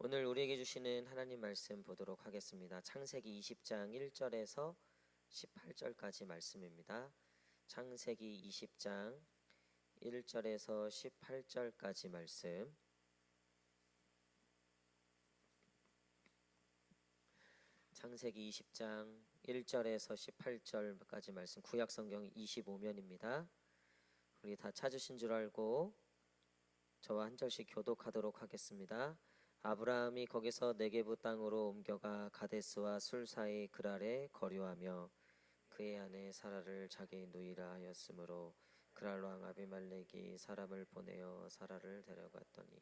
오늘 우리에게 주시는 하나님 말씀 보도록 하겠습니다. 창세기 20장 1절에서 18절까지 말씀입니다. 창세기 20장 1절에서 18절까지 말씀. 창세기 20장 1절에서 18절까지 말씀, 구약성경 25면입니다. 우리 다 찾으신 줄 알고 저와 한 절씩 교독하도록 하겠습니다. 아브라함이 거기서 네게부 땅으로 옮겨가 가데스와 술 사이 그랄에 거류하며 그의 아내 사라를 자기 누이라 하였으므로 그랄 왕 아비멜렉이 사람을 보내어 사라를 데려갔더니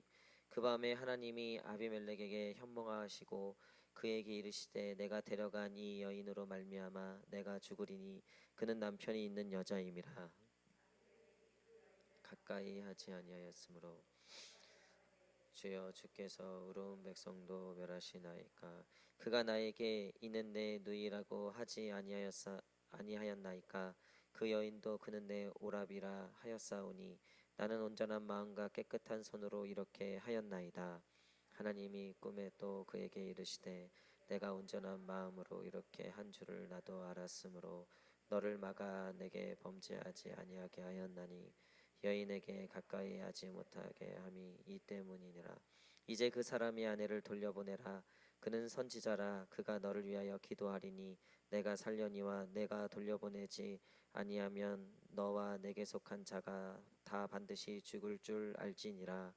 그 밤에 하나님이 아비멜렉에게 현몽하시고 그에게 이르시되 내가 데려간 이 여인으로 말미암아 내가 죽으리니 그는 남편이 있는 여자임이라. 가까이 하지 아니하였으므로 주여 주께서 의로운 백성도 멸하시나이까. 그가 나에게 이는 내 누이라고 하지 아니하였나이까. 그 여인도 그는 내 오라비라 하였사오니 나는 온전한 마음과 깨끗한 손으로 이렇게 하였나이다. 하나님이 꿈에 또 그에게 이르시되 내가 온전한 마음으로 이렇게 한 줄을 나도 알았으므로 너를 막아 내게 범죄하지 아니하게 하였나니 여인에게 가까이 하지 못하게 함이 이 때문이니라. 이제 그 사람이 아내를 돌려보내라. 그는 선지자라. 그가 너를 위하여 기도하리니 내가 살려니와 내가 돌려보내지 아니하면 너와 내게 속한 자가 다 반드시 죽을 줄 알지니라.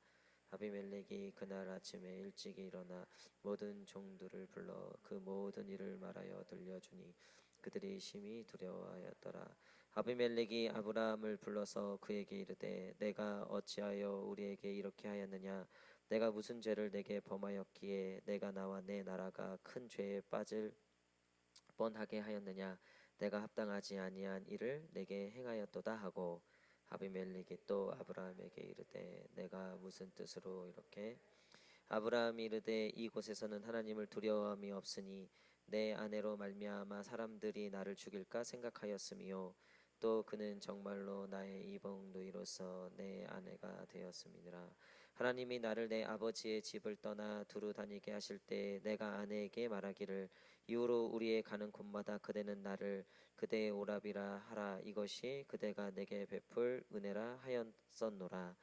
아비멜렉이 그날 아침에 일찍 일어나 모든 종들을 불러 그 모든 일을 말하여 들려주니 그들이 심히 두려워하였더라. 아비멜렉이 아브라함을 불러서 그에게 이르되 내가 어찌하여 우리에게 이렇게 하였느냐. 내가 무슨 죄를 내게 범하였기에 내가 나와 내 나라가 큰 죄에 빠질 뻔하게 하였느냐. 내가 합당하지 아니한 일을 내게 행하였도다 하고 아비멜렉이 또 아브라함에게 이르되 내가 무슨 뜻으로 이렇게. 아브라함이 이르되 이곳에서는 하나님을 두려워함이 없으니 내 아내로 말미암아 사람들이 나를 죽일까 생각하였으며 또 그는 정말로 나의 이복 누이로서 내 아내가 되었음이니라. 하나님이 나를 내 아버지의 집을 떠나 두루 다니게 하실 때 내가 아내에게 말하기를 이후로 우리의 가는 곳마다 그대는 나를 그대의 오라비라 하라. 이것이 그대가 내게 베풀 은혜라 하였었노라.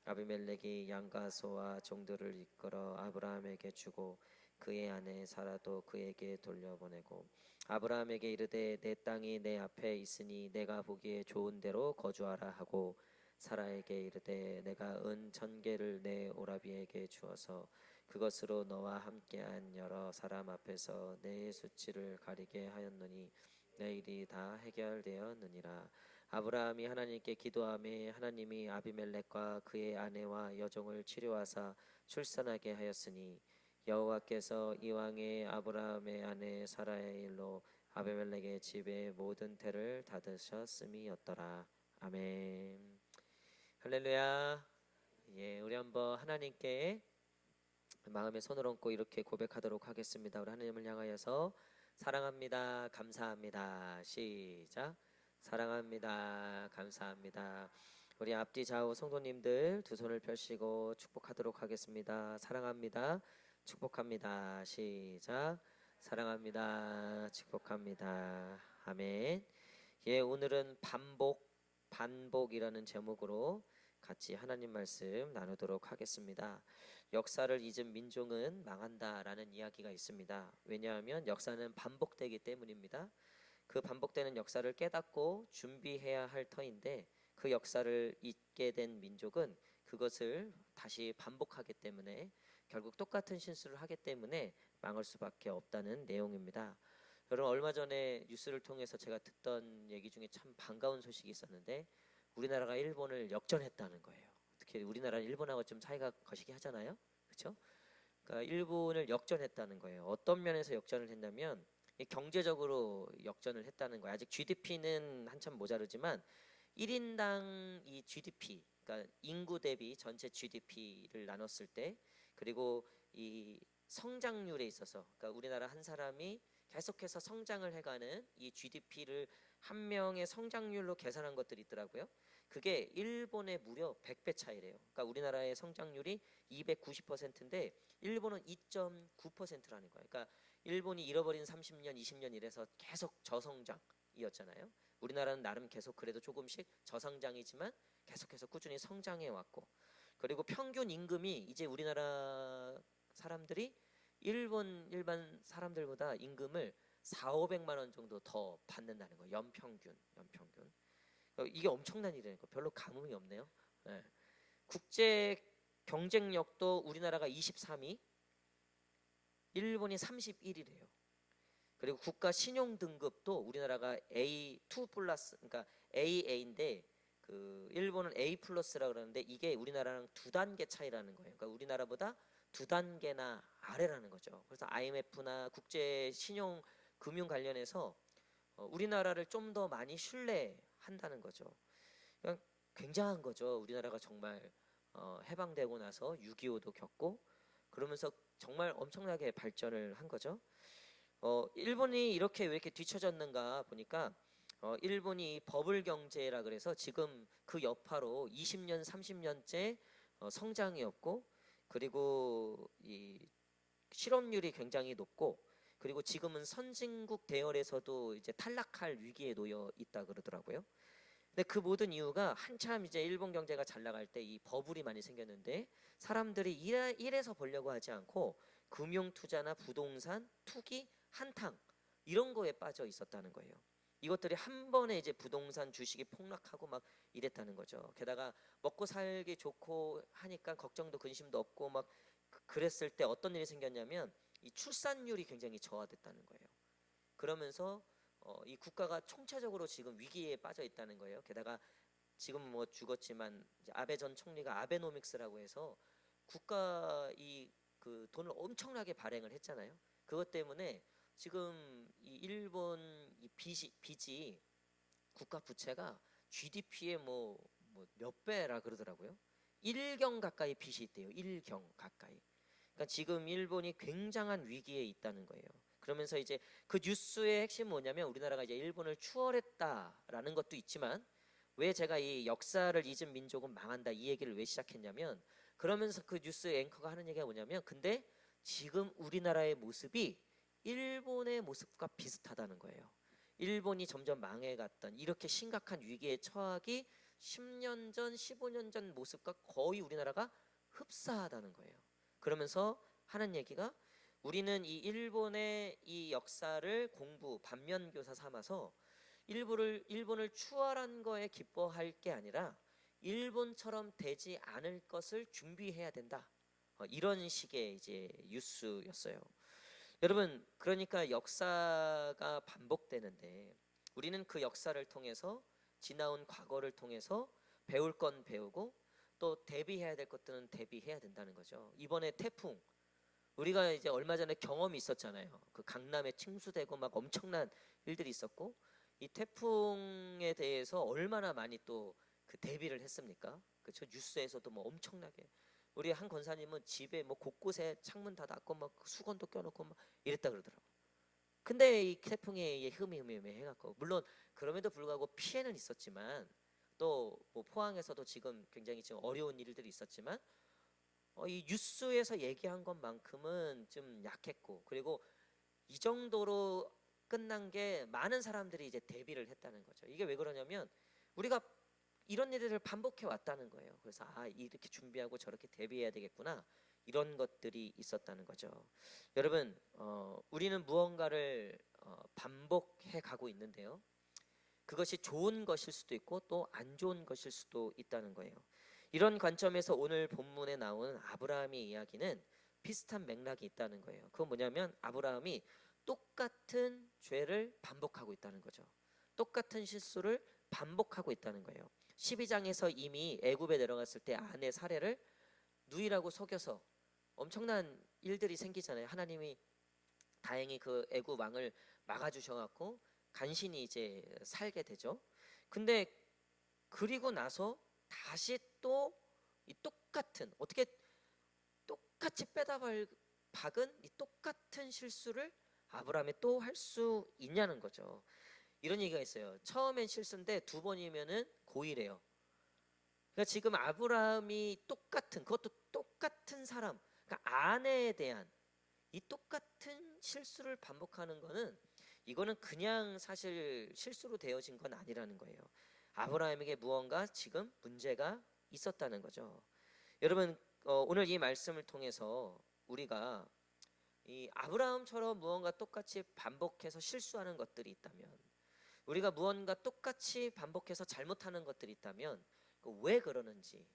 아비멜렉이 양과 소와 종들을 이끌어 아브라함에게 주고 그의 아내 사라도 그에게 돌려보내고 아브라함에게 이르되 내 땅이 내 앞에 있으니 내가 보기에 좋은 데로 거주하라 하고 사라에게 이르되 내가 은 1,000개를 내 오라비에게 주어서 그것으로 너와 함께한 여러 사람 앞에서 내 수치를 가리게 하였노니 내 일이 다 해결되었느니라. 아브라함이 하나님께 기도하매 하나님이 아비멜렉과 그의 아내와 여종을 치료하사 출산하게 하였으니 여호와께서 이왕에 아브라함의 아내 사라의 일로 아비멜렉의 집의 모든 태를 닫으셨음이었더라. 아멘. 할렐루야. 예, 우리 한번 하나님께 마음에 손을 얹고 이렇게 고백하도록 하겠습니다. 우리 하나님을 향하여서 사랑합니다. 감사합니다. 시작. 사랑합니다. 감사합니다. 우리 앞뒤 좌우 성도님들 두 손을 펴시고 축복하도록 하겠습니다. 사랑합니다. 축복합니다. 시작. 사랑합니다. 축복합니다. 아멘. 예, 오늘은 반복이라는 제목으로 같이 하나님 말씀 나누도록 하겠습니다. 역사를 잊은 민족은 망한다라는 이야기가 있습니다. 왜냐하면 역사는 반복되기 때문입니다. 그 반복되는 역사를 깨닫고 준비해야 할 터인데 그 역사를 잊게 된 민족은 그것을 다시 반복하기 때문에 결국 똑같은 실수를 하기 때문에 망할 수밖에 없다는 내용입니다. 여러분, 얼마 전에 뉴스를 통해서 제가 듣던 얘기 중에 참 반가운 소식이 있었는데 우리나라가 일본을 역전했다는 거예요. 특히 우리나라는 일본하고 좀 차이가 거시기 하잖아요. 그렇죠? 그러니까 일본을 역전했다는 거예요. 어떤 면에서 역전을 했냐면 경제적으로 역전을 했다는 거예요. 아직 GDP는 한참 모자르지만 1인당 이 GDP, 그러니까 인구 대비 전체 GDP를 나눴을 때, 그리고 이 성장률에 있어서, 그러니까 우리나라 한 사람이 계속해서 성장을 해가는 이 GDP를 한 명의 성장률로 계산한 것들이 있더라고요. 그게 일본의 무려 100배 차이래요. 그러니까 우리나라의 성장률이 290%인데 일본은 2.9%라는 거예요. 그러니까 일본이 잃어버린 30년, 20년 이래서 계속 저성장이었잖아요. 우리나라는 나름 계속 그래도 조금씩 저성장이지만 계속해서 꾸준히 성장해 왔고, 그리고 평균 임금이 이제 우리나라 사람들이 일반 사람들보다 임금을 4,500만 원 정도 더 받는다는 거예요. 연평균. 이게 엄청난 일이니까 별로 감흥이 없네요. 네. 국제 경쟁력도 우리나라가 23위, 일본이 31위래요. 그리고 국가 신용 등급도 우리나라가 A2 플러스, 그러니까 AA인데 그 일본은 A 플러스라 그러는데 이게 우리나라랑 2단계 차이라는 거예요. 그러니까 우리나라보다 2단계나 아래라는 거죠. 그래서 IMF나 국제 신용 금융 관련해서 우리나라를 좀 더 많이 신뢰한다는 거죠. 그냥 굉장한 거죠. 우리나라가 정말 해방되고 나서 6.25도 겪고 그러면서 정말 엄청나게 발전을 한 거죠. 일본이 이렇게 왜 이렇게 뒤처졌는가 보니까 일본이 버블 경제라 그래서 지금 그 여파로 20년, 30년째 성장이 없고, 그리고 이 실업률이 굉장히 높고, 그리고 지금은 선진국 대열에서도 이제 탈락할 위기에 놓여 있다 그러더라고요. 근데 그 모든 이유가 한참 이제 일본 경제가 잘 나갈 때 이 버블이 많이 생겼는데 사람들이 일해서 벌려고 하지 않고 금융 투자나 부동산, 투기, 한탕 이런 거에 빠져 있었다는 거예요. 이것들이 한 번에 이제 부동산 주식이 폭락하고 막 이랬다는 거죠. 게다가 먹고 살기 좋고 하니까 걱정도 근심도 없고 막 그랬을 때 어떤 일이 생겼냐면 이 출산율이 굉장히 저하됐다는 거예요. 그러면서 이 국가가 총체적으로 지금 위기에 빠져 있다는 거예요. 게다가 지금 뭐 죽었지만 이제 아베 전 총리가 아베노믹스라고 해서 국가 이 그 돈을 엄청나게 발행을 했잖아요. 그것 때문에 지금 이 일본 이 빚이 국가 부채가 GDP의 뭐 몇 배라 그러더라고요. 1경 가까이 빚이 있대요. 1경 가까이. 그러니까 지금 일본이 굉장한 위기에 있다는 거예요. 그러면서 이제 그 뉴스의 핵심은 뭐냐면 우리나라가 이제 일본을 추월했다라는 것도 있지만, 왜 제가 이 역사를 잊은 민족은 망한다 이 얘기를 왜 시작했냐면, 그러면서 그 뉴스 앵커가 하는 얘기가 뭐냐면 근데 지금 우리나라의 모습이 일본의 모습과 비슷하다는 거예요. 일본이 점점 망해갔던 이렇게 심각한 위기에 처하기 10년 전, 15년 전 모습과 거의 우리나라가 흡사하다는 거예요. 그러면서 하는 얘기가 우리는 이 일본의 이 역사를 공부 반면교사 삼아서 일본을 추월한 거에 기뻐할 게 아니라 일본처럼 되지 않을 것을 준비해야 된다. 이런 식의 이제 뉴스였어요. 여러분, 그러니까 역사가 반복되는데 우리는 그 역사를 통해서 지나온 과거를 통해서 배울 건 배우고 또 대비해야 될 것들은 대비해야 된다는 거죠. 이번에 태풍 우리가 이제 얼마 전에 경험이 있었잖아요. 그 강남에 침수되고 막 엄청난 일들이 있었고, 이 태풍에 대해서 얼마나 많이 또 그 대비를 했습니까? 그렇죠? 뉴스에서도 뭐 엄청나게 우리 한 권사님은 집에 뭐 곳곳에 창문 다 닫고 막 수건도 껴놓고 막 이랬다 그러더라고. 근데 이 태풍에 흠이 해갖고 물론 그럼에도 불구하고 피해는 있었지만 또 뭐 포항에서도 지금 굉장히 지금 어려운 일들이 있었지만 이 뉴스에서 얘기한 것만큼은 좀 약했고, 그리고 이 정도로 끝난 게 많은 사람들이 이제 대비를 했다는 거죠. 이게 왜 그러냐면 우리가 이런 일들을 반복해 왔다는 거예요. 그래서 이렇게 준비하고 저렇게 대비해야 되겠구나 이런 것들이 있었다는 거죠. 여러분, 우리는 무언가를 반복해 가고 있는데요. 그것이 좋은 것일 수도 있고 또 안 좋은 것일 수도 있다는 거예요. 이런 관점에서 오늘 본문에 나오는 아브라함의 이야기는 비슷한 맥락이 있다는 거예요. 그건 뭐냐면 아브라함이 똑같은 죄를 반복하고 있다는 거죠. 똑같은 실수를 반복하고 있다는 거예요. 12장에서 이미 애굽에 내려갔을 때 아내 사례를 누이라고 속여서 엄청난 일들이 생기잖아요. 하나님이 다행히 그 애굽 왕을 막아주셔갖고 간신히 이제 살게 되죠. 근데 그리고 나서 다시 또 이 똑같은 어떻게 똑같이 빼다 박은 이 똑같은 실수를 아브라함이 또 할 수 있냐는 거죠. 이런 얘기가 있어요. 처음엔 실수인데 두 번이면은 고의래요. 그러니까 지금 아브라함이 그것도 똑같은 사람, 그러니까 아내에 대한 이 똑같은 실수를 반복하는 거는, 이거는 그냥 사실 실수로 되어진 건 아니라는 거예요. 아브라함에게 무언가 지금 문제가 있었다는 거죠. 여러분, 오늘 이 말씀을 통해서 우리가 이 아브라함처럼 무언가 똑같이 반복해서 실수하는 것들이 있다면, 우리가 무언가 똑같이 반복해서 잘못하는 것들이 있다면 왜 그러는지,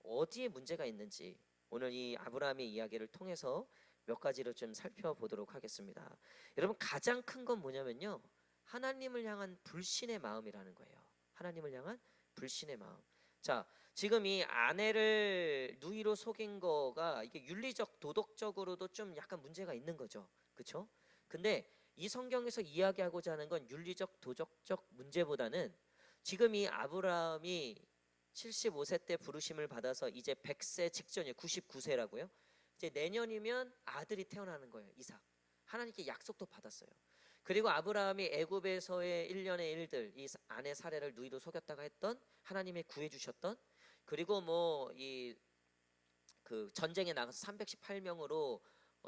어디에 문제가 있는지 오늘 이 아브라함의 이야기를 통해서 몇 가지로 좀 살펴보도록 하겠습니다. 여러분, 가장 큰 건 뭐냐면요, 하나님을 향한 불신의 마음이라는 거예요. 하나님을 향한 불신의 마음. 자, 지금 이 아내를 누이로 속인 거가 이게 윤리적, 도덕적으로도 좀 약간 문제가 있는 거죠. 그렇죠? 근데 이 성경에서 이야기하고자 하는 건 윤리적, 도덕적 문제보다는 지금 이 아브라함이 75세 때 부르심을 받아서 이제 100세 직전이에요. 99세라고요. 이제 내년이면 아들이 태어나는 거예요. 이삭. 하나님께 약속도 받았어요. 그리고 아브라함이 애굽에서의 일련의 일들, 이 아내 사례를 누이로 속였다가 했던, 하나님이 구해 주셨던, 그리고 뭐 이 그 전쟁에 나가서 318명으로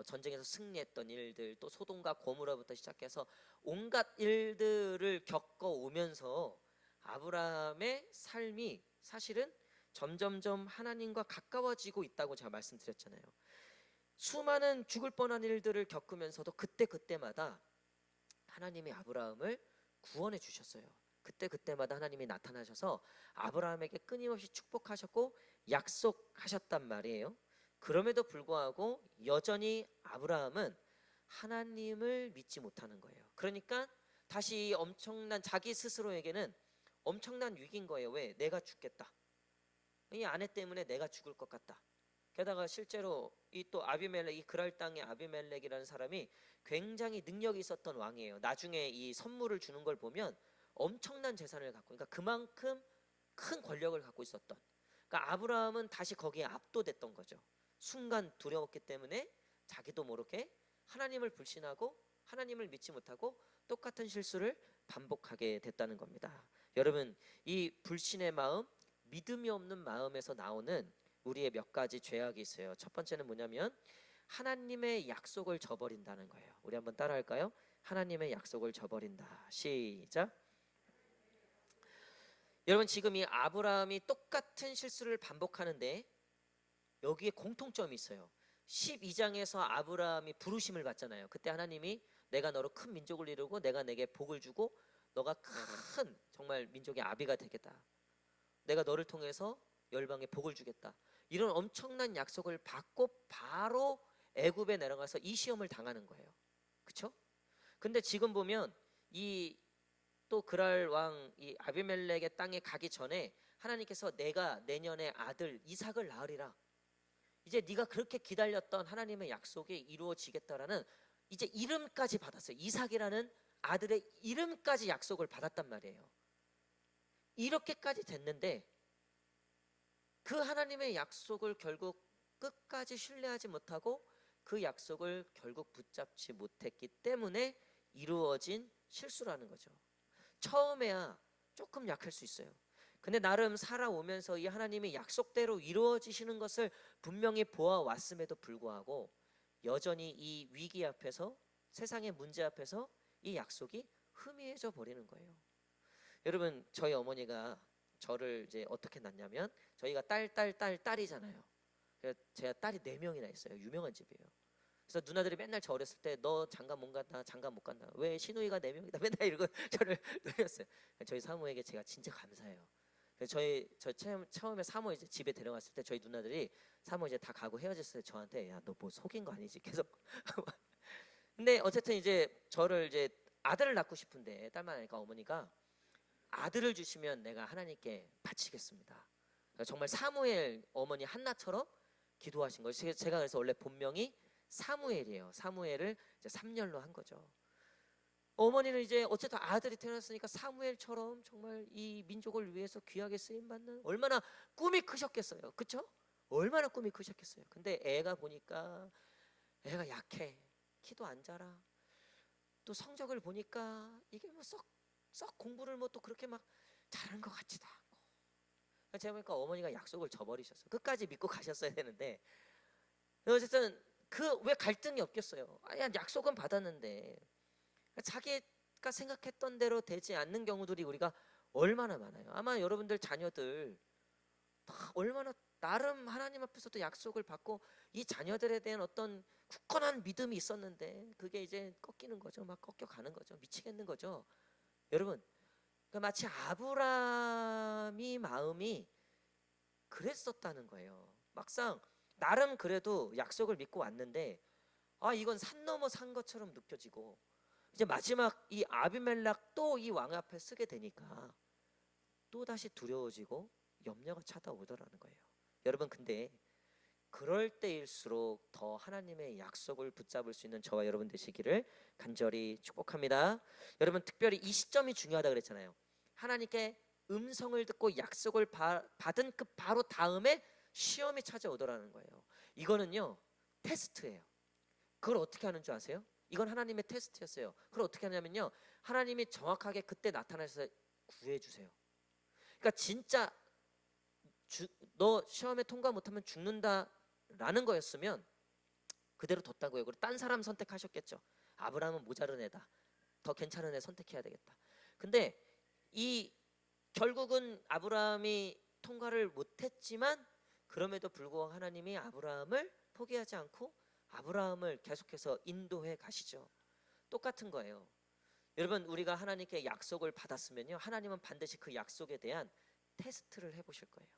전쟁에서 승리했던 일들, 또 소돔과 고모라부터 시작해서 온갖 일들을 겪어 오면서 아브라함의 삶이 사실은 점점점 하나님과 가까워지고 있다고 제가 말씀드렸잖아요. 수많은 죽을 뻔한 일들을 겪으면서도 그때마다 하나님이 아브라함을 구원해 주셨어요. 그때마다 하나님이 나타나셔서 아브라함에게 끊임없이 축복하셨고 약속하셨단 말이에요. 그럼에도 불구하고 여전히 아브라함은 하나님을 믿지 못하는 거예요. 그러니까 다시 엄청난, 자기 스스로에게는 엄청난 위기인 거예요. 왜? 내가 죽겠다. 이 아내 때문에 내가 죽을 것 같다. 게다가 실제로 이 또 아비멜렉, 이 그랄 땅의 아비멜렉이라는 사람이 굉장히 능력이 있었던 왕이에요. 나중에 이 선물을 주는 걸 보면 엄청난 재산을 갖고, 그러니까 그만큼 큰 권력을 갖고 있었던. 그러니까 아브라함은 다시 거기에 압도됐던 거죠. 순간 두려웠기 때문에 자기도 모르게 하나님을 불신하고 하나님을 믿지 못하고 똑같은 실수를 반복하게 됐다는 겁니다. 여러분, 이 불신의 마음, 믿음이 없는 마음에서 나오는 우리의 몇 가지 죄악이 있어요. 첫 번째는 뭐냐면 하나님의 약속을 저버린다는 거예요. 우리 한번 따라할까요? 하나님의 약속을 저버린다. 시작. 여러분, 지금 이 아브라함이 똑같은 실수를 반복하는데 여기에 공통점이 있어요. 12장에서 아브라함이 부르심을 받잖아요. 그때 하나님이 내가 너로 큰 민족을 이루고 내가 내게 복을 주고 너가 큰 정말 민족의 아비가 되겠다. 내가 너를 통해서 열방에 복을 주겠다. 이런 엄청난 약속을 받고 바로 애굽에 내려가서 이 시험을 당하는 거예요. 그렇죠? 근데 지금 보면 이 또 그랄 왕 이 아비멜렉의 땅에 가기 전에 하나님께서 내가 내년에 아들 이삭을 낳으리라. 이제 네가 그렇게 기다렸던 하나님의 약속이 이루어지겠다라는 이제 이름까지 받았어요. 이삭이라는 아들의 이름까지 약속을 받았단 말이에요. 이렇게까지 됐는데 그 하나님의 약속을 결국 끝까지 신뢰하지 못하고 그 약속을 결국 붙잡지 못했기 때문에 이루어진 실수라는 거죠. 처음에야 조금 약할 수 있어요. 근데 나름 살아오면서 이 하나님의 약속대로 이루어지시는 것을 분명히 보아왔음에도 불구하고 여전히 이 위기 앞에서, 세상의 문제 앞에서 이 약속이 흐미해져 버리는 거예요. 여러분, 저희 어머니가 저를 이제 어떻게 낳냐면, 저희가 딸이잖아요. 그래서 제가 딸이 4명이나 있어요. 유명한 집이에요. 그래서 누나들이 맨날 저 어렸을 때 너 장가 못 간다, 장가 못 간다, 왜 시누이가 4명이다 맨날 이러고 저를 놀렸어요. 저희 사모에게 제가 진짜 감사해요. 그래서 저 처음에 사모 이제 집에 데려갔을 때 저희 누나들이 사모 이제 다 가고 헤어졌을 때 저한테 야, 너 뭐 속인 거 아니지? 계속. 근데 어쨌든 이제 저를 이제 아들을 낳고 싶은데 딸만 하니까 어머니가 아들을 주시면 내가 하나님께 바치겠습니다. 정말 사무엘 어머니 한나처럼 기도하신 거예요. 제가 그래서 원래 본명이 사무엘이에요. 사무엘을 이제 3년로 한 거죠. 어머니는 이제 어쨌든 아들이 태어났으니까 사무엘처럼 정말 이 민족을 위해서 귀하게 쓰임 받는, 얼마나 꿈이 크셨겠어요. 그렇죠? 얼마나 꿈이 크셨겠어요. 근데 애가 보니까 애가 약해. 키도 안 자라. 또 성적을 보니까 이게 뭐 썩 공부를 뭐 또 그렇게 막 잘하는 것 같지도 않고, 제가 보니까 어머니가 약속을 저버리셨어요. 끝까지 믿고 가셨어야 되는데 어쨌든 그 왜 갈등이 없겠어요. 아니 약속은 받았는데 자기가 생각했던 대로 되지 않는 경우들이 우리가 얼마나 많아요. 아마 여러분들 자녀들 다 얼마나 나름 하나님 앞에서도 약속을 받고 이 자녀들에 대한 어떤 굳건한 믿음이 있었는데 그게 이제 꺾이는 거죠. 막 꺾여가는 거죠. 미치겠는 거죠. 여러분 마치 아브라함이 마음이 그랬었다는 거예요. 막상 나름 그래도 약속을 믿고 왔는데 이건 산 넘어 산 것처럼 느껴지고 이제 마지막 이 아비멜렉 또 이 왕 앞에 서게 되니까 또 다시 두려워지고 염려가 찾아오더라는 거예요. 여러분 근데 그럴 때일수록 더 하나님의 약속을 붙잡을 수 있는 저와 여러분 되시기를 간절히 축복합니다. 여러분 특별히 이 시점이 중요하다 그랬잖아요. 하나님께 음성을 듣고 약속을 받은 그 바로 다음에 시험이 찾아오더라는 거예요. 이거는요 테스트예요. 그걸 어떻게 하는 줄 아세요? 이건 하나님의 테스트였어요. 그걸 어떻게 하냐면요 하나님이 정확하게 그때 나타나셔서 구해주세요. 그러니까 진짜 너 시험에 통과 못하면 죽는다라는 거였으면 그대로 뒀다고요. 그리고 딴 사람 선택하셨겠죠. 아브라함은 모자른 애다. 더 괜찮은 애 선택해야 되겠다. 근데 이 결국은 아브라함이 통과를 못했지만 그럼에도 불구하고 하나님이 아브라함을 포기하지 않고 아브라함을 계속해서 인도해 가시죠. 똑같은 거예요. 여러분 우리가 하나님께 약속을 받았으면요 하나님은 반드시 그 약속에 대한 테스트를 해보실 거예요.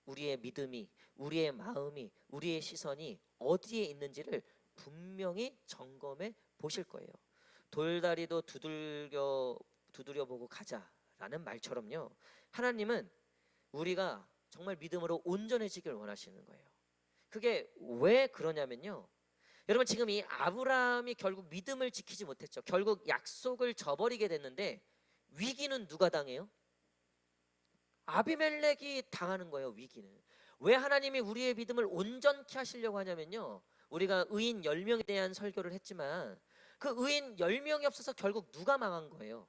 우리의 믿음이, 우리의 마음이, 우리의 시선이 어디에 있는지를 분명히 점검해 보실 거예요. 돌다리도 두드려 보고 가자라는 말처럼요. 하나님은 우리가 정말 믿음으로 온전해지길 원하시는 거예요. 그게 왜 그러냐면요. 여러분 지금 이 아브라함이 결국 믿음을 지키지 못했죠. 결국 약속을 저버리게 됐는데 위기는 누가 당해요? 아비멜렉이 당하는 거예요. 위기는. 왜 하나님이 우리의 믿음을 온전케 하시려고 하냐면요 우리가 의인 10명에 대한 설교를 했지만 그 의인 10명이 없어서 결국 누가 망한 거예요?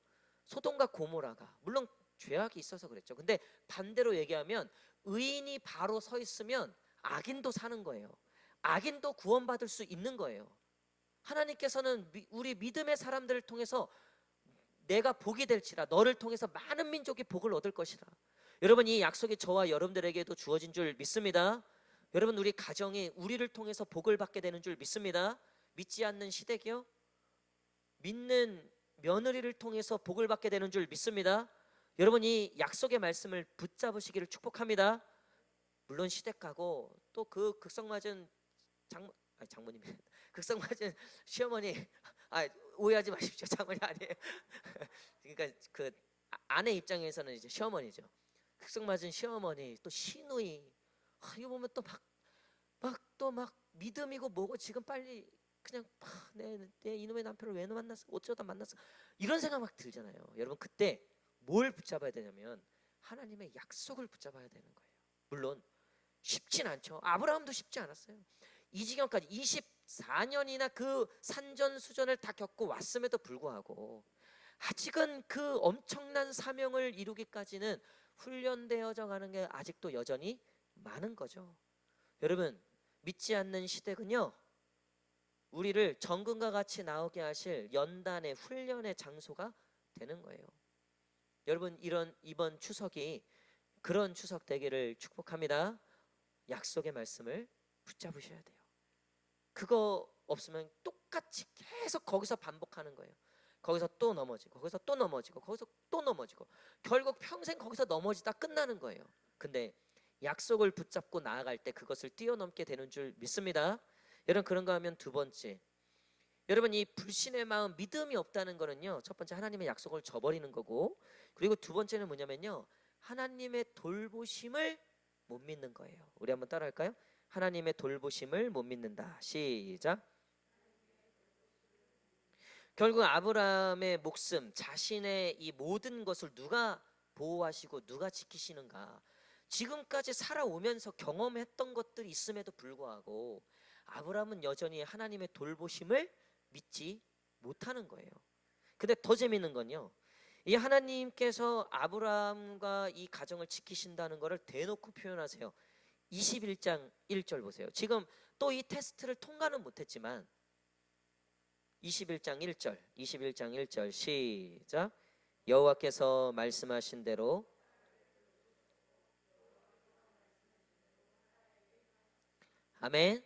소돔과 고모라가. 물론 죄악이 있어서 그랬죠. 근데 반대로 얘기하면 의인이 바로 서 있으면 악인도 사는 거예요. 악인도 구원받을 수 있는 거예요. 하나님께서는 우리 믿음의 사람들을 통해서 내가 복이 될지라 너를 통해서 많은 민족이 복을 얻을 것이라. 여러분 이 약속이 저와 여러분들에게도 주어진 줄 믿습니다. 여러분 우리 가정이 우리를 통해서 복을 받게 되는 줄 믿습니다. 믿지 않는 시댁이요 믿는 며느리를 통해서 복을 받게 되는 줄 믿습니다. 여러분 이 약속의 말씀을 붙잡으시기를 축복합니다. 물론 시댁 가고 또 그 극성맞은 장모님 극성맞은 시어머니 오해하지 마십시오. 장모님 아니에요. 그러니까 그 아내 입장에서는 이제 시어머니죠. 극성맞은 시어머니 또 시누이 이거 보면 또 막 믿음이고 뭐고 지금 빨리 그냥 내 이놈의 남편을 왜 만났어? 어쩌다 만났어? 이런 생각 막 들잖아요. 여러분 그때 뭘 붙잡아야 되냐면 하나님의 약속을 붙잡아야 되는 거예요. 물론 쉽진 않죠. 아브라함도 쉽지 않았어요. 이 지경까지 24년이나 그 산전수전을 다 겪고 왔음에도 불구하고 아직은 그 엄청난 사명을 이루기까지는 훈련되어져 가는 게 아직도 여전히 많은 거죠. 여러분 믿지 않는 시댁은요 우리를 정금과 같이 나오게 하실 연단의 훈련의 장소가 되는 거예요. 여러분 이번 추석이 그런 추석 되기를 축복합니다. 약속의 말씀을 붙잡으셔야 돼요. 그거 없으면 똑같이 계속 거기서 반복하는 거예요. 거기서 또 넘어지고 거기서 또 넘어지고 거기서 또 넘어지고 결국 평생 거기서 넘어지다 끝나는 거예요. 근데 약속을 붙잡고 나아갈 때 그것을 뛰어넘게 되는 줄 믿습니다. 여러분 그런가 하면 두 번째, 여러분 이 불신의 마음, 믿음이 없다는 거는요 첫 번째 하나님의 약속을 저버리는 거고, 그리고 두 번째는 뭐냐면요 하나님의 돌보심을 못 믿는 거예요. 우리 한번 따라할까요? 하나님의 돌보심을 못 믿는다. 시작. 결국 아브라함의 목숨, 자신의 이 모든 것을 누가 보호하시고 누가 지키시는가? 지금까지 살아오면서 경험했던 것들이 있음에도 불구하고 아브라함은 여전히 하나님의 돌보심을 믿지 못하는 거예요. 근데 더 재밌는 건요, 이 하나님께서 아브라함과 이 가정을 지키신다는 것을 대놓고 표현하세요. 21장 1절 보세요. 지금 또 이 테스트를 통과는 못했지만 21장 1절 시작. 여호와께서 말씀하신 대로 아멘.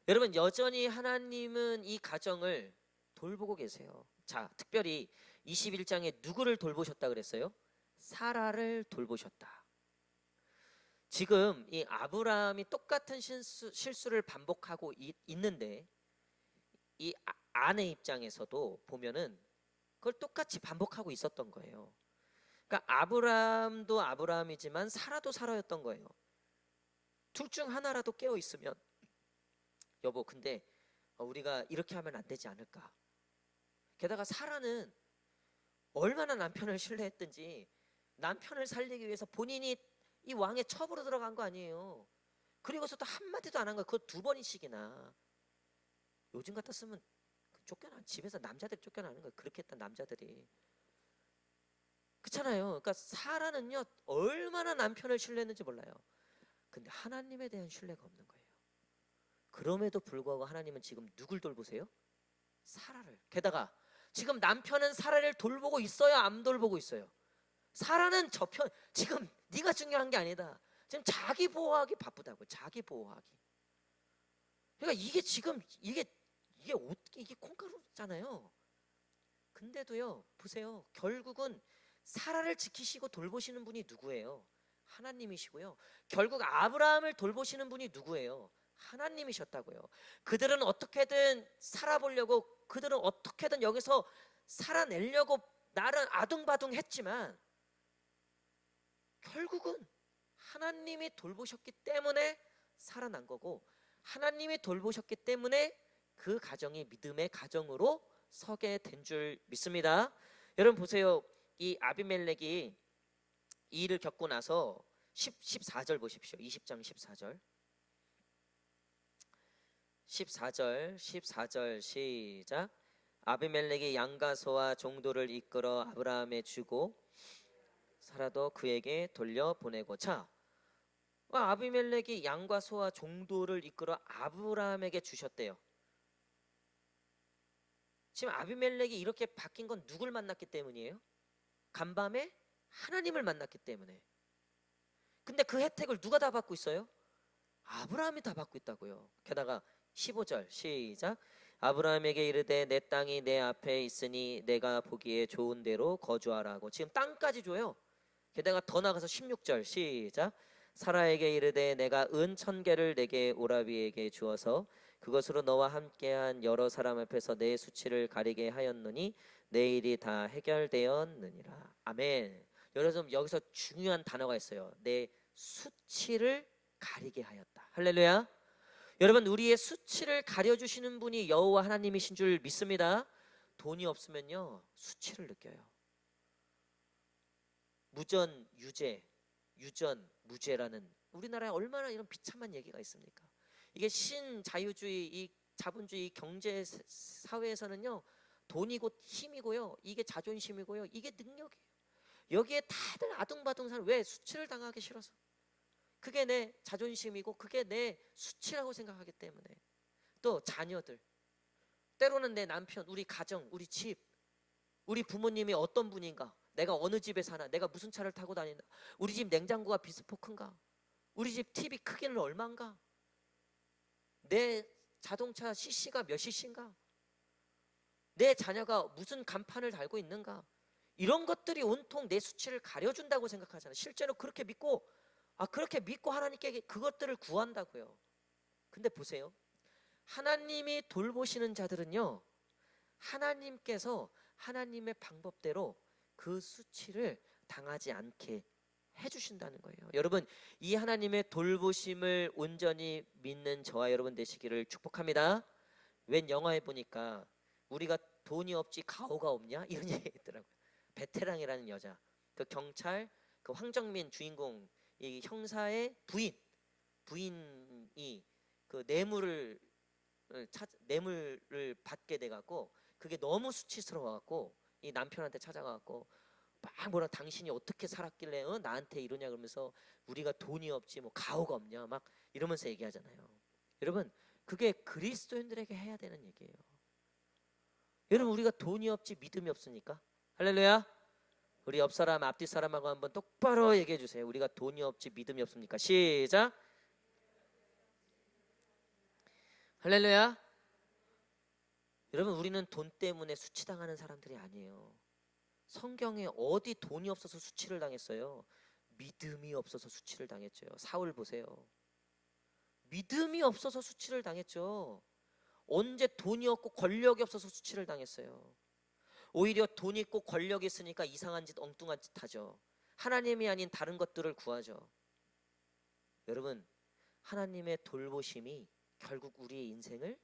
여러분, 여전히 하나님은 이 가정을 돌보고 계세요. 자, 특별히 21장에 누구를 돌보셨다 그랬어요? 사라를 돌보셨다. 지금 이 아브라함이 똑같은 실수를 반복하고 있는데 이 아내 입장에서도 보면은 그걸 똑같이 반복하고 있었던 거예요. 그러니까 아브라함도 아브라함이지만 사라도 사라였던 거예요. 둘 중 하나라도 깨어 있으면 여보, 근데 우리가 이렇게 하면 안 되지 않을까? 게다가 사라는 얼마나 남편을 신뢰했든지 남편을 살리기 위해서 본인이 이 왕의 첩으로 들어간 거 아니에요. 그리고서도 한마디도 안 한 거예요. 그거 2번이씩이나. 요즘 같았으면 집에서 남자들이 쫓겨나는 거예요. 그렇게 했던 남자들이. 그렇잖아요. 그러니까 사라는요, 얼마나 남편을 신뢰했는지 몰라요. 근데 하나님에 대한 신뢰가 없는 거예요. 그럼에도 불구하고 하나님은 지금 누굴 돌보세요? 사라를. 게다가 지금 남편은 사라를 돌보고 있어요, 안 돌보고 있어요? 사라는 지금 네가 중요한 게 아니다. 지금 자기 보호하기 바쁘다고. 자기 보호하기. 그러니까 이게 지금 이게 콩가루잖아요. 근데도요, 보세요. 결국은 사라를 지키시고 돌보시는 분이 누구예요? 하나님이시고요. 결국 아브라함을 돌보시는 분이 누구예요? 하나님이셨다고요. 그들은 어떻게든 살아보려고, 그들은 어떻게든 여기서 살아내려고 나름 아둥바둥 했지만 결국은 하나님이 돌보셨기 때문에 살아난 거고, 하나님이 돌보셨기 때문에 그 가정이 믿음의 가정으로 서게 된 줄 믿습니다. 여러분 보세요. 이 아비멜렉이 이 일을 겪고 나서 14절 보십시오. 20장 14절 시작. 아비멜렉이 양과 소와 종도를 이끌어 아브라함에 주고 사라도 그에게 돌려보내고. 자, 아비멜렉이 양과 소와 종도를 이끌어 아브라함에게 주셨대요. 지금 아비멜렉이 이렇게 바뀐 건 누굴 만났기 때문이에요? 간밤에 하나님을 만났기 때문에. 근데 그 혜택을 누가 다 받고 있어요? 아브라함이 다 받고 있다고요. 게다가 15절 시작. 아브라함에게 이르되 내 땅이 내 앞에 있으니 내가 보기에 좋은 대로 거주하라고. 지금 땅까지 줘요. 게다가 더 나가서 16절 시작. 사라에게 이르되 내가 은 1000개를 내게 오라비에게 주어서 그것으로 너와 함께한 여러 사람 앞에서 내 수치를 가리게 하였노니 내 일이 다 해결되었느니라. 아멘. 여러분, 여기서 중요한 단어가 있어요. 내 수치를 가리게 하였다. 할렐루야. 여러분, 우리의 수치를 가려주시는 분이 여호와 하나님이신 줄 믿습니다. 돈이 없으면요, 수치를 느껴요. 무전 유죄, 유전 무죄라는, 우리나라에 얼마나 이런 비참한 얘기가 있습니까? 이게 신자유주의, 이 자본주의 경제 사회에서는요, 돈이 곧 힘이고요, 이게 자존심이고요, 이게 능력이에요. 여기에 다들 아둥바둥 사는, 왜? 수치를 당하기 싫어서. 그게 내 자존심이고 그게 내 수치라고 생각하기 때문에. 또 자녀들, 때로는 내 남편, 우리 가정, 우리 집, 우리 부모님이 어떤 분인가, 내가 어느 집에 사나, 내가 무슨 차를 타고 다니나, 우리 집 냉장고가 비스포크인가, 우리 집 TV 크기는 얼마인가, 내 자동차 cc가 몇 cc인가, 내 자녀가 무슨 간판을 달고 있는가, 이런 것들이 온통 내 수치를 가려준다고 생각하잖아요. 실제로 그렇게 믿고 하나님께 그것들을 구한다고요. 근데 보세요, 하나님이 돌보시는 자들은요, 하나님께서 하나님의 방법대로 그 수치를 당하지 않게 해주신다는 거예요. 여러분, 이 하나님의 돌보심을 온전히 믿는 저와 여러분 되시기를 축복합니다. 웬 영화에 보니까 우리가 돈이 없지 가오가 없냐, 이런 얘기 있더라고요. 베테랑이라는 여자, 그 경찰, 그 황정민 주인공, 이 형사의 부인이 그 뇌물을 받게 돼 갖고, 그게 너무 수치스러워 갖고 이 남편한테 찾아가 갖고, 막 뭐라 당신이 어떻게 살았길래 나한테 이러냐 그러면서 우리가 돈이 없지 뭐 가오가 없냐 막 이러면서 얘기하잖아요. 여러분 그게 그리스도인들에게 해야 되는 얘기예요. 여러분 우리가 돈이 없지 믿음이 없으니까 할렐루야. 우리 옆 사람 앞뒤 사람하고 한번 똑바로 얘기해 주세요. 우리가 돈이 없지 믿음이 없습니까? 시작. 할렐루야. 여러분 우리는 돈 때문에 수치당하는 사람들이 아니에요. 성경에 어디 돈이 없어서 수치를 당했어요? 믿음이 없어서 수치를 당했죠. 사울 보세요. 믿음이 없어서 수치를 당했죠. 언제 돈이 없고 권력이 없어서 수치를 당했어요. 오히려 돈 있고 권력이 있으니까 이상한 짓 엉뚱한 짓 하죠. 하나님이 아닌 다른 것들을 구하죠. 여러분 하나님의 돌보심이 결국 우리의 인생을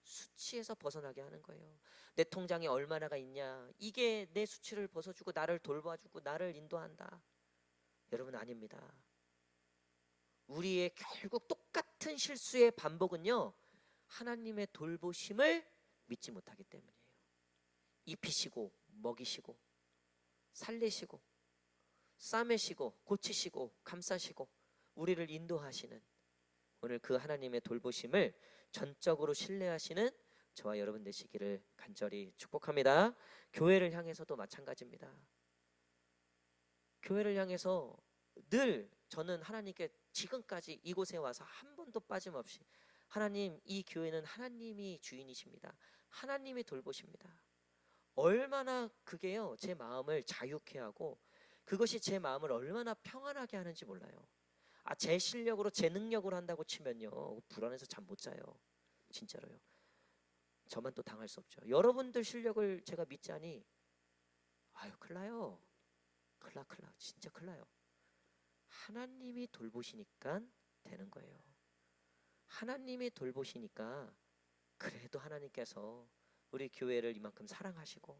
수치에서 벗어나게 하는 거예요. 내 통장에 얼마나가 있냐 이게 내 수치를 벗어주고 나를 돌봐주고 나를 인도한다. 여러분 아닙니다. 우리의 결국 똑같은 실수의 반복은요 하나님의 돌보심을 믿지 못하기 때문이에요. 입히시고 먹이시고 살리시고 싸매시고 고치시고 감싸시고 우리를 인도하시는 오늘 그 하나님의 돌보심을 전적으로 신뢰하시는 저와 여러분 되시기를 간절히 축복합니다. 교회를 향해서도 마찬가지입니다. 교회를 향해서 늘 저는 하나님께 지금까지 이곳에 와서 한 번도 빠짐없이 하나님 이 교회는 하나님이 주인이십니다. 하나님이 돌보십니다. 얼마나 그게요 제 마음을 자유케 하고 그것이 제 마음을 얼마나 평안하게 하는지 몰라요. 제 실력으로 제 능력으로 한다고 치면요 불안해서 잠 못 자요. 진짜로요. 저만 또 당할 수 없죠. 여러분들 실력을 제가 믿자니 아유 큰일 나요. 큰일 나 진짜 큰일 나요. 하나님이 돌보시니까 되는 거예요. 하나님이 돌보시니까 그래도 하나님께서 우리 교회를 이만큼 사랑하시고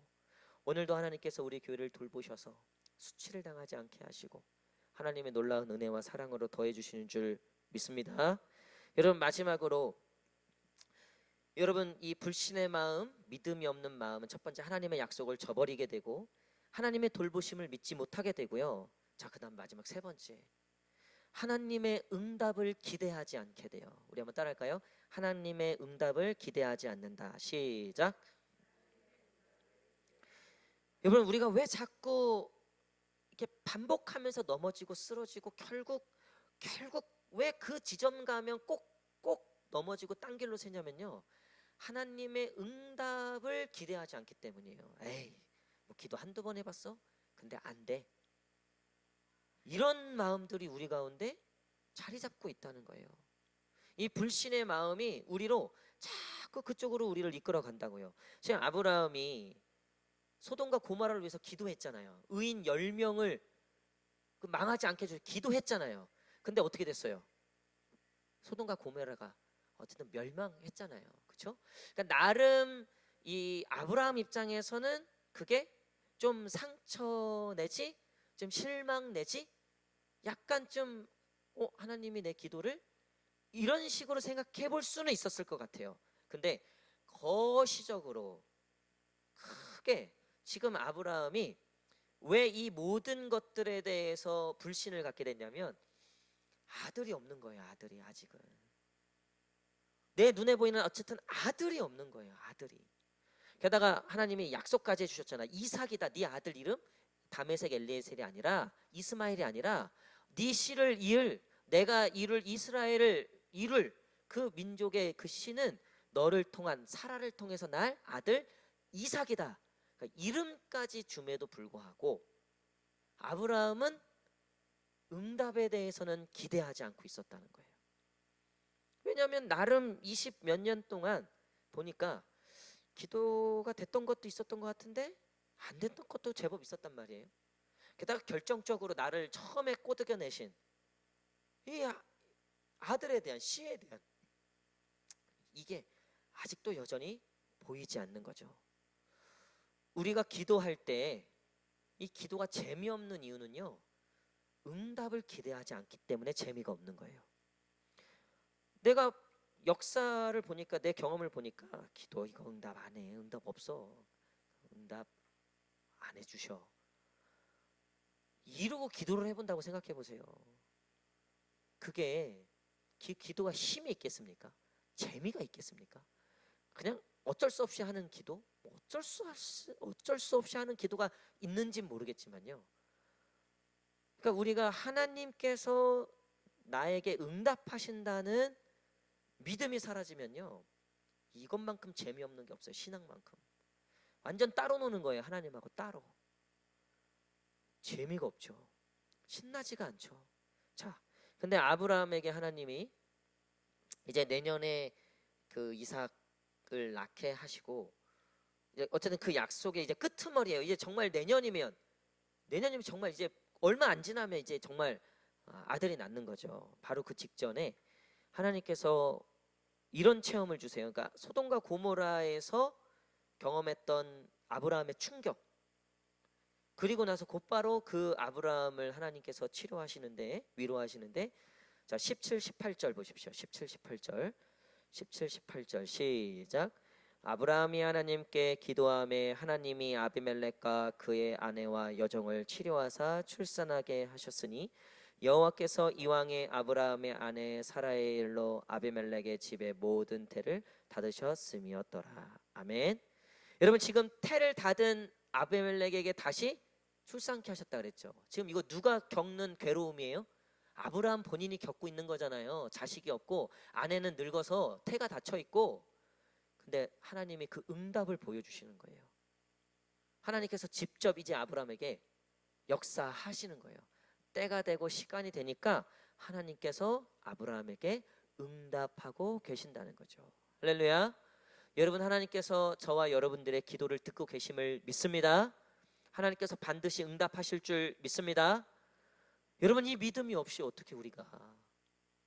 오늘도 하나님께서 우리 교회를 돌보셔서 수치를 당하지 않게 하시고 하나님의 놀라운 은혜와 사랑으로 더해 주시는 줄 믿습니다. 여러분 마지막으로 여러분 이 불신의 마음, 믿음이 없는 마음은 첫 번째 하나님의 약속을 저버리게 되고 하나님의 돌보심을 믿지 못하게 되고요. 자, 그다음 마지막 세 번째. 하나님의 응답을 기대하지 않게 돼요. 우리 한번 따라할까요? 하나님의 응답을 기대하지 않는다. 시작. 여러분 우리가 왜 자꾸 이렇게 반복하면서 넘어지고 쓰러지고 결국 왜 그 지점 가면 꼭 넘어지고 딴 길로 새냐면요. 하나님의 응답을 기대하지 않기 때문이에요. 에이, 뭐 기도 한두 번 해봤어? 근데 안 돼. 이런 마음들이 우리 가운데 자리 잡고 있다는 거예요. 이 불신의 마음이 우리로 자꾸 그쪽으로 우리를 이끌어 간다고요. 지금 아브라함이 소돔과 고모라를 위해서 기도했잖아요. 의인 10명을 망하지 않게 해주셔서 기도했잖아요. 근데 어떻게 됐어요? 소돔과 고모라가 어쨌든 멸망했잖아요. 그렇죠? 그러니까 나름 이 아브라함 입장에서는 그게 좀 상처 내지 좀 실망 내지 약간 좀 하나님이 내 기도를 이런 식으로 생각해 볼 수는 있었을 것 같아요. 근데 거시적으로 크게 지금 아브라함이 왜 이 모든 것들에 대해서 불신을 갖게 됐냐면 아들이 없는 거예요. 아들이 아직은 내 눈에 보이는 어쨌든 아들이 없는 거예요. 아들이. 게다가 하나님이 약속까지 해주셨잖아. 이삭이다. 네 아들 이름 다메섹 엘리에셀이 아니라 이스마엘이 아니라 네 씨를 이을 내가 이룰 이스라엘을 이룰 그 민족의 그 씨는 너를 통한 사라를 통해서 날 아들 이삭이다. 그러니까 이름까지 줌에도 불구하고 아브라함은 응답에 대해서는 기대하지 않고 있었다는 거예요. 왜냐하면 나름 20 몇 년 동안 보니까 기도가 됐던 것도 있었던 것 같은데 안 됐던 것도 제법 있었단 말이에요. 게다가 결정적으로 나를 처음에 꼬드겨내신 이 아들에 대한 씨에 대한 이게 아직도 여전히 보이지 않는 거죠. 우리가 기도할 때 이 기도가 재미없는 이유는요. 응답을 기대하지 않기 때문에 재미가 없는 거예요. 내가 역사를 보니까 내 경험을 보니까 기도 이거 응답 안 해. 응답 없어. 응답 안 해주셔. 이루고 기도를 해본다고 생각해 보세요. 그게 기도가 힘이 있겠습니까? 재미가 있겠습니까? 그냥 어쩔 수 없이 하는 기도, 어쩔 수 없이 하는 기도가 있는지 모르겠지만요. 그러니까 우리가 하나님께서 나에게 응답하신다는 믿음이 사라지면요, 이것만큼 재미없는 게 없어요. 신앙만큼 완전 따로 노는 거예요. 하나님하고 따로. 재미가 없죠. 신나지가 않죠. 자, 근데 아브라함에게 하나님이 이제 내년에 그 이삭을 낳게 하시고, 이제 어쨌든 그 약속의 이제 끄트머리예요. 이제 정말 내년이면 정말 이제 얼마 안 지나면 이제 정말 아들이 낳는 거죠. 바로 그 직전에 하나님께서 이런 체험을 주세요. 그러니까 소돔과 고모라에서 경험했던 아브라함의 충격, 그리고 나서 곧바로 그 아브라함을 하나님께서 치료하시는데, 위로하시는데, 자 17, 18절 보십시오. 17, 18절 시작. 아브라함이 하나님께 기도하매 하나님이 아비멜렉과 그의 아내와 여종을 치료하사 출산하게 하셨으니 여호와께서 이왕에 아브라함의 아내 사라의 일로 아비멜렉의 집의 모든 태를 닫으셨음이었더라. 아멘. 여러분, 지금 태를 닫은 아비멜렉에게 다시 출산케 하셨다 그랬죠. 지금 이거 누가 겪는 괴로움이에요? 아브라함 본인이 겪고 있는 거잖아요. 자식이 없고 아내는 늙어서 태가 닫혀 있고. 근데 하나님이 그 응답을 보여주시는 거예요. 하나님께서 직접 이제 아브라함에게 역사하시는 거예요. 때가 되고 시간이 되니까 하나님께서 아브라함에게 응답하고 계신다는 거죠. 할렐루야. 여러분, 하나님께서 저와 여러분들의 기도를 듣고 계심을 믿습니다. 하나님께서 반드시 응답하실 줄 믿습니다. 여러분, 이 믿음이 없이 어떻게 우리가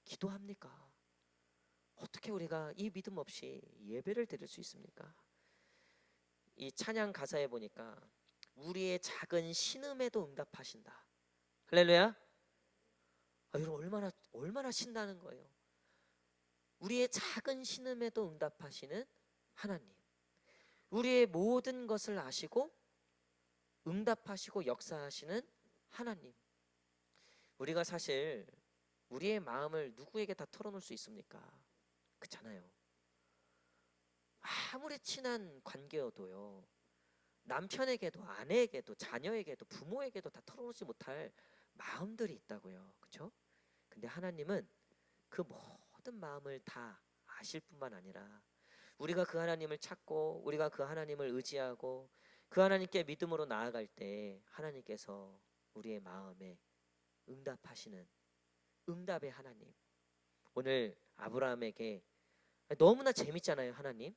기도합니까? 어떻게 우리가 이 믿음 없이 예배를 드릴 수 있습니까? 이 찬양 가사에 보니까 우리의 작은 신음에도 응답하신다. 할렐루야. 여러분, 얼마나 신나는 거예요. 우리의 작은 신음에도 응답하시는 하나님, 우리의 모든 것을 아시고 응답하시고 역사하시는 하나님. 우리가 사실 우리의 마음을 누구에게 다 털어놓을 수 있습니까? 그렇잖아요. 아무리 친한 관계여도요, 남편에게도 아내에게도 자녀에게도 부모에게도 다 털어놓지 못할 마음들이 있다고요. 그렇죠? 근데 하나님은 그 모든 마음을 다 아실 뿐만 아니라 우리가 그 하나님을 찾고 우리가 그 하나님을 의지하고 그 하나님께 믿음으로 나아갈 때 하나님께서 우리의 마음에 응답하시는 응답의 하나님. 오늘 아브라함에게 너무나 재밌잖아요. 하나님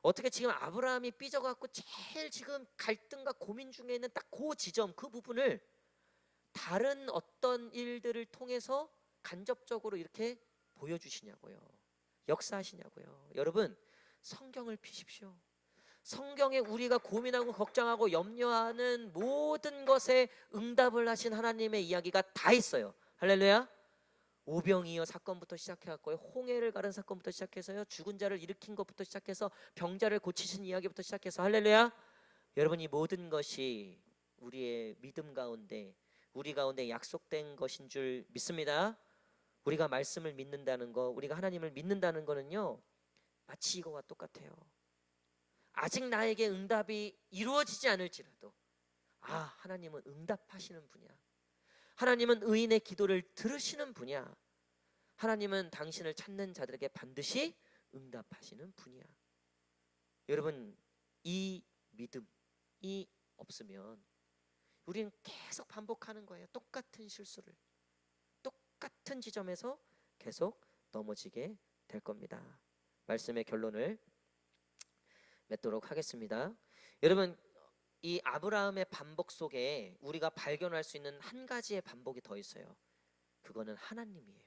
어떻게 지금 아브라함이 삐져갖고 제일 지금 갈등과 고민 중에 있는 딱 그 지점, 그 부분을 다른 어떤 일들을 통해서 간접적으로 이렇게 보여주시냐고요. 역사하시냐고요. 여러분, 성경을 피십시오. 성경에 우리가 고민하고 걱정하고 염려하는 모든 것에 응답을 하신 하나님의 이야기가 다 있어요. 할렐루야. 오병이어 사건부터 시작해갖고요, 홍해를 가른 사건부터 시작해서요, 죽은 자를 일으킨 것부터 시작해서 병자를 고치신 이야기부터 시작해서, 할렐루야. 여러분, 이 모든 것이 우리의 믿음 가운데, 우리 가운데 약속된 것인 줄 믿습니다. 우리가 말씀을 믿는다는 거, 우리가 하나님을 믿는다는 거는요, 마치 이거와 똑같아요. 아직 나에게 응답이 이루어지지 않을지라도 하나님은 응답하시는 분이야. 하나님은 의인의 기도를 들으시는 분이야. 하나님은 당신을 찾는 자들에게 반드시 응답하시는 분이야. 여러분, 이 믿음이 없으면 우리는 계속 반복하는 거예요. 똑같은 실수를, 똑같은 지점에서 계속 넘어지게 될 겁니다. 말씀의 결론을 맺도록 하겠습니다. 여러분, 이 아브라함의 반복 속에 우리가 발견할 수 있는 한 가지의 반복이 더 있어요. 그거는 하나님이에요.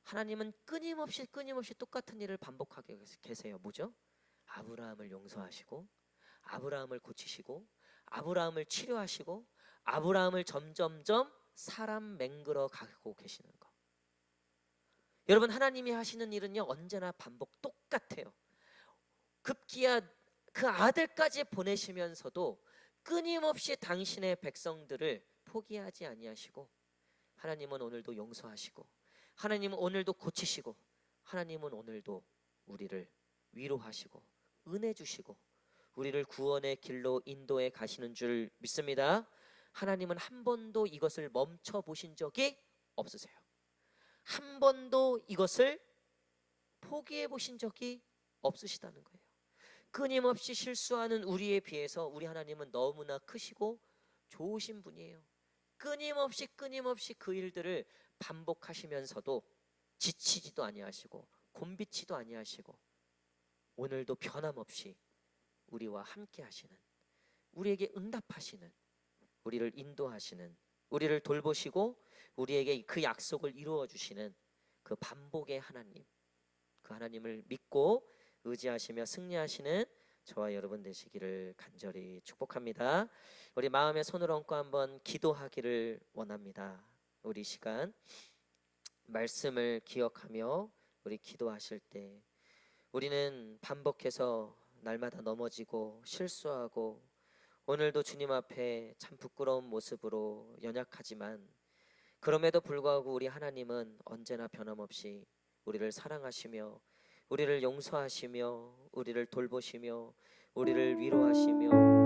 하나님은 끊임없이 똑같은 일을 반복하게 계세요. 뭐죠? 아브라함을 용서하시고, 아브라함을 고치시고, 아브라함을 치료하시고, 아브라함을 점점점 사람 맹글어 가고 계시는 거. 여러분, 하나님이 하시는 일은요, 언제나 반복 똑같아요. 급기야 그 아들까지 보내시면서도 끊임없이 당신의 백성들을 포기하지 아니하시고, 하나님은 오늘도 용서하시고, 하나님은 오늘도 고치시고, 하나님은 오늘도 우리를 위로하시고 은혜 주시고 우리를 구원의 길로 인도해 가시는 줄 믿습니다. 하나님은 한 번도 이것을 멈춰 보신 적이 없으세요. 한 번도 이것을 포기해 보신 적이 없으시다는 거예요. 끊임없이 실수하는 우리에 비해서 우리 하나님은 너무나 크시고 좋으신 분이에요. 끊임없이 그 일들을 반복하시면서도 지치지도 아니하시고 곤비치도 아니하시고 오늘도 변함없이 우리와 함께 하시는, 우리에게 응답하시는, 우리를 인도하시는, 우리를 돌보시고 우리에게 그 약속을 이루어 주시는 그 반복의 하나님, 그 하나님을 믿고 의지하시며 승리하시는 저와 여러분 되시기를 간절히 축복합니다. 우리 마음에 손을 얹고 한번 기도하기를 원합니다. 우리 시간 말씀을 기억하며 우리 기도하실 때 우리는 반복해서 날마다 넘어지고 실수하고 오늘도 주님 앞에 참 부끄러운 모습으로 연약하지만 그럼에도 불구하고 우리 하나님은 언제나 변함없이 우리를 사랑하시며 우리를 용서하시며 우리를 돌보시며 우리를 위로하시며